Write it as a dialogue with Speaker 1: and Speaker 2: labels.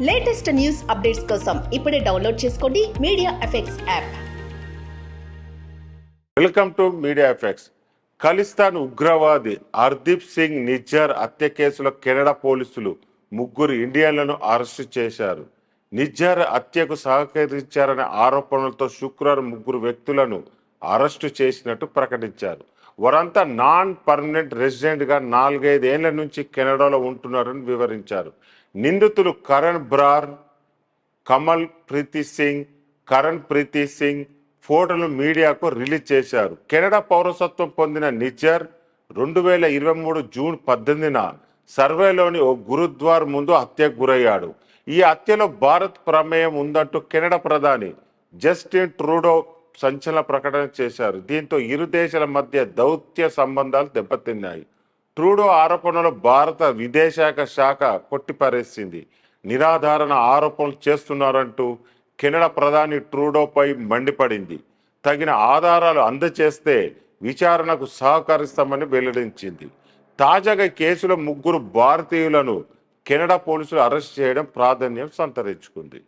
Speaker 1: Latest news updates కోసం ఇప్పుడే download చేసుకోండి media effects app.
Speaker 2: Welcome to media effects. Khalistan ఉగ్రవాది హర్దీప్ సింగ్ నిజ్జర్ హత్య కేసులో కెనడా పోలీసులు 3 ఇండియన్లను అరెస్టు చేశారు. నిజ్జర్ హత్యకు సహకరించారనే ఆరోపణలతో శుక్రవారం 3 వ్యక్తులను అరెస్టు చేసినట్టు ప్రకటించారు. వారంతా నాన్ పర్మనెంట్ రెసిడెంట్గా 4-5 ఏళ్ల నుంచి కెనడాలో ఉంటున్నారని వివరించారు. నిందితులు కరణ్ బ్రార్, కరణ్ ప్రీతి సింగ్ ఫోటోలు మీడియాకు రిలీజ్ చేశారు. కెనడా పౌరసత్వం పొందిన నిజ్జర్ 2023 జూన్ 18న సర్వేలోని ఓ గురుద్వార్ ముందు హత్యకు గురయ్యాడు. ఈ హత్యలో భారత్ ప్రమేయం ఉందంటూ కెనడా ప్రధాని జస్టిన్ ట్రూడో సంచలన ప్రకటన చేశారు. దీంతో ఇరు దేశాల మధ్య దౌత్య సంబంధాలు దెబ్బతిన్నాయి. ట్రూడో ఆరోపణలు భారత విదేశాంగ శాఖ కొట్టిపారేసింది. నిరాధారణ ఆరోపణలు చేస్తున్నారంటూ కెనడా ప్రధాని ట్రూడోపై మండిపడింది. తగిన ఆధారాలు అందజేస్తే విచారణకు సహకరిస్తామని వెల్లడించింది. తాజాగా కేసులో 3 భారతీయులను కెనడా పోలీసులు అరెస్ట్ చేయడం ప్రాధాన్యం సంతరించుకుంది.